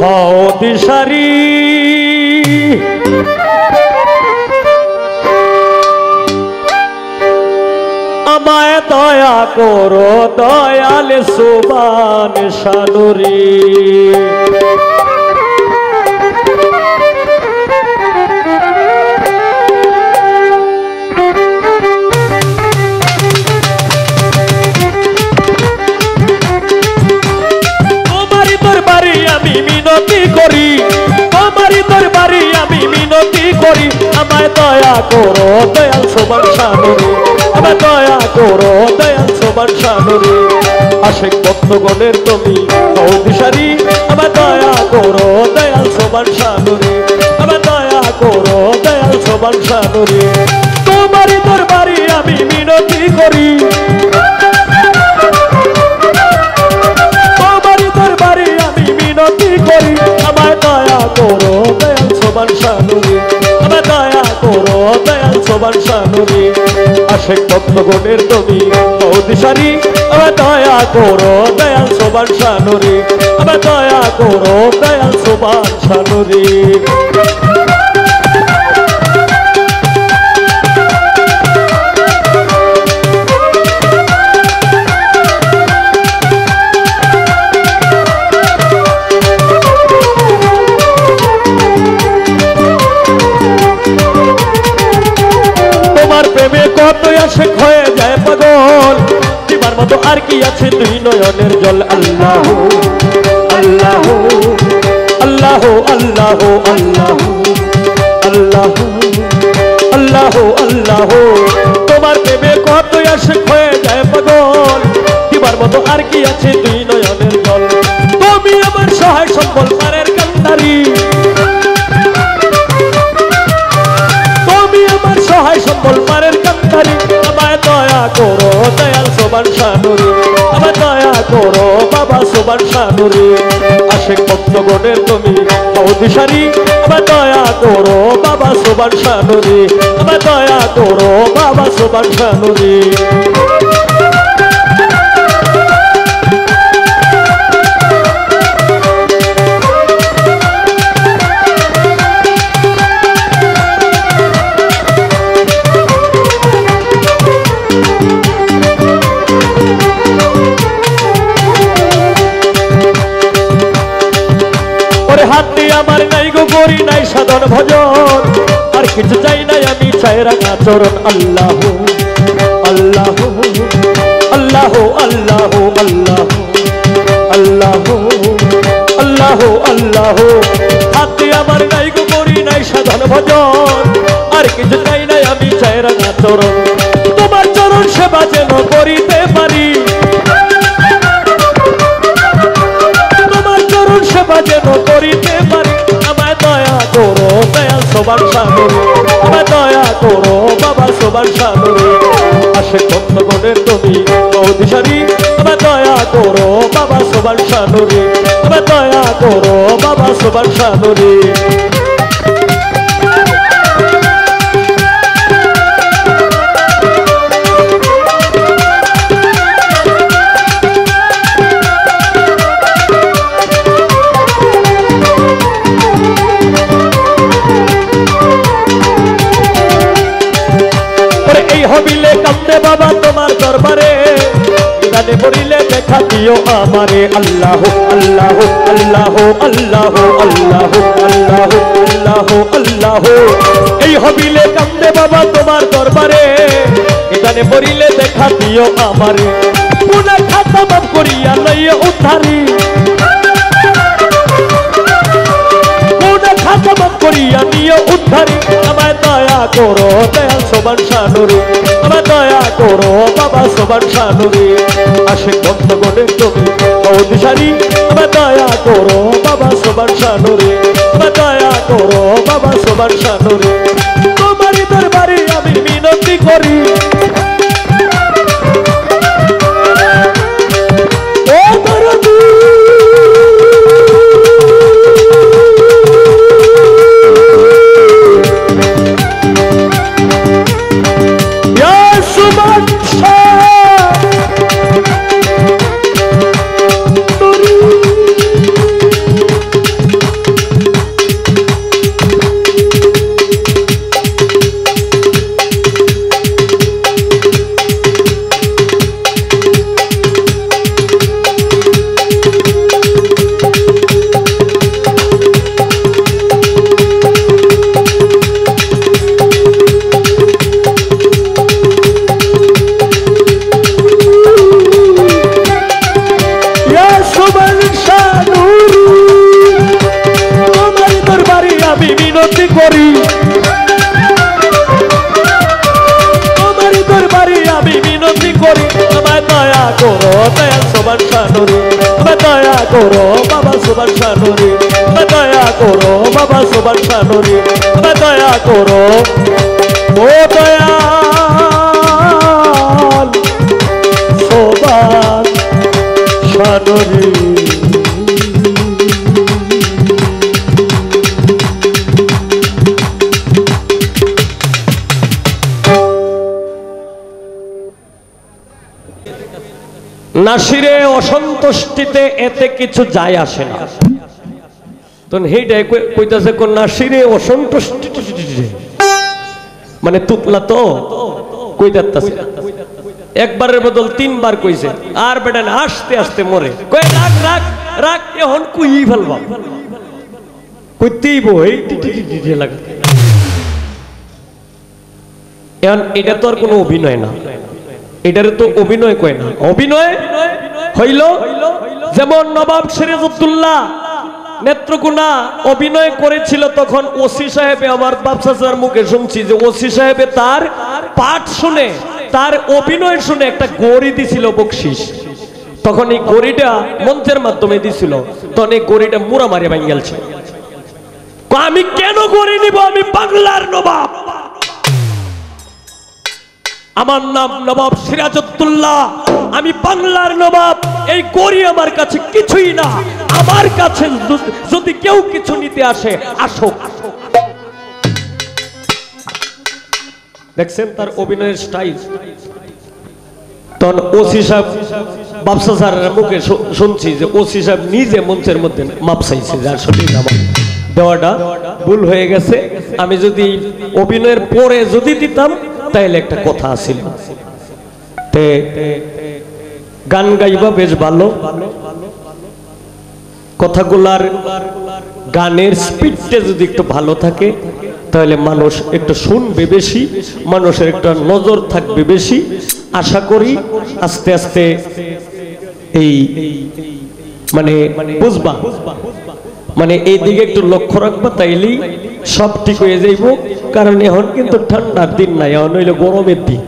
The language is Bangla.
হও দিশারি আমায় দয়া করো দয়াল সুবান শানুরি তোমারি দরবারে আমি মিনতি করি তোমারি দরবারে আমি মিনতি করি আমায় দয়া করো দয়াল সুবান শানুরি আমায় দয়া করো দয়াল সুবান শানুরি আশিক ভক্তগণের তুমি হও দিশারি আমায় দয়া করো দয়াল সুবান শানুরি আমায় দয়া করো দয়াল সুবান শানুরি তোমারি দরবারে আমি মিনতি করি তোমারি দরবারে আমি মিনতি করি আমায় দয়া করো দয়াল সুবান শানুরি আমায় দয়া করো দয়াল সুবান শানুরি আশিক ভক্তগণের তুমি হও দিশারি আমায় দয়া করো দয়াল সুবান শানুরি আমায় দয়া করো দয়াল সুবান শানুরি কত আশিক হয়ে যায় পাগল তোমার মতো আর কি আছে দুই নয়নের জল আল্লাহ আল্লাহ আল্লাহ আল্লাহ আল্লাহ আল্লাহ আল্লাহ আল্লাহ তোমার প্রেমে কত আশিক হয়ে যায় পাগল তোমার মতো আর কি আছে দুই নয়নের জল তুমি আমার সহায় সম্বল পারের কান্দারি তুমি আমার সহায় সম্বল পারের কান্দারি আমায় দয়া করো দয়াল সুবান শানুরি আমায় দয়া করো বাবা সুবান শানুরি আশিক ভক্তগণের তুমি হও দিশারি আমায় দয়া করো বাবা সুবান শানুরি আমায় দয়া করো বাবা সুবান শানুরি হাতে আমার নাই গো করি নাই সাধন ভজন আর কিছু চাই নাই আমি চাই রাখা চরণ আল্লাহ আল্লাহ আল্লাহ আল্লাহ আল্লাহ আল্লাহ আল্লাহ আল্লাহ হাতে আমার নাই গো করি নাই সাধন ভজন আর কিছু চাই নাই আমি চাই রাখা চরণ তোমার চরণ সেবা যেন করিতে পারি তোমার চরণ সেবা যেন করিতে পারি আমায় দয়া করো দয়াল সুবান শানুরি আমায় দয়া করো বাবা সুবান শানুরি আশিক ভক্তগণের তুমি হও দিশারি আমায় দয়া করো বাবা সুবান শানুরি আমায় দয়া করো বাবা সুবান শানুরি হবিলে কান্দে বাবা তোমার দরবারে গানে পড়িলে দেখা দিও আমারে আল্লাহ আল্লাহ আল্লাহ আল্লাহ আল্লাহ আল্লাহ আল্লাহ আল্লাহ এই হবিলে কান্দে বাবা তোমার দরবারে গানে পড়িলে দেখা দিও আমারে গুনাহ খাতা মাফ করিয়া লইয়া উদ্ধারি গুনাহ খাতা মাফ করিয়া নিও উদ্ধারি আমায় দয়া করো দয়াল সুবান শানুরি আমায় দয়া করো বাবা সুবান শানুরি আশিক ভক্তগণের তুমি হও দিশারি আমায় দয়া করো বাবা সুবান শানুরি আমায় দয়া করো বাবা সুবান শানুরি তোমারি দরবারে আমি মিনতি করি ও দরদি করো দয়াল সোবান শানুরে, দয়া করো বাবা সোবান শানুরে, দয়া করো বাবা সোবান শানুরে, দয়া করো ও দয়াল সোবান শানুরে। নাসিরে অসন্তুষ্টিতে এতে কিছু যায় আসে না, তো হেইটাই কইতাছে কোন নাসিরে অসন্তুষ্টি মানে তুতলা তো কইতাছে, একবারের বদল তিনবার কইছে, আর বেটা আস্তে আস্তে মরে কই রাখ রাখ রাখ এখন কুই ফেলবা কইতেই বই টিটি লাগে। এখন এটা তো আর কোনো অভিনয় না, এটারে তো অভিনয় কয় না, অভিনয় হইল যেমন নবাব সিরাজউদ্দৌলা নেত্রকোনা অভিনয় করেছিল, তখন ওসি সাহেবে আমার বাপসার মুখে শুনছি যে ওসি সাহেবে তার পাঠ শুনে তার অভিনয় শুনে একটা গড়ি দিছিল বকশিস, তখন এই গড়িটা মঞ্চের মাধ্যমে দিছিল, তখন এই গড়িটা মুড়া মারে ভাঙ্গেলছে। আমি কেন গড়ি নিব, আমি বাংলার নবাব, আমার নাম নবাব সিরাজউদ্দৌলা, আমি বাংলার নবাব, এই গড়ি আমার কাছে কিছুই না, আমার কাছে যদি কেউ কিছু নিতে আসে আসো। দেখছেন তার অভিনয়ের স্টাইল। তখন ওসি সাহেব বাপসা স্যারের মুখে শুনছি যে ওসি সাহেব নিজে মঞ্চের মধ্যে মাপ চাইছে যে আসলে আমার দেওয়াটা ভুল হয়ে গেছে, আমি যদি অভিনয়ের পরে যদি দিতাম তাইলে একটা কথা আছিল, গান গাইবা বেশ ভালো, কথাগুলার গানের স্পিডটা যদি একটু ভালো থাকে তাহলে মানুষ একটু শুনবে বেশি, মানুষের একটা নজর থাকবে বেশি। আশা করি আস্তে আস্তে এই মানে বুঝবা, মানে এই দিকে একটু লক্ষ্য রাখবা, তাইলেই সব ঠিক হয়ে যাইব। কারণ এখন কিন্তু ঠান্ডার দিন নাই, এখন হইলো গরমের দিন।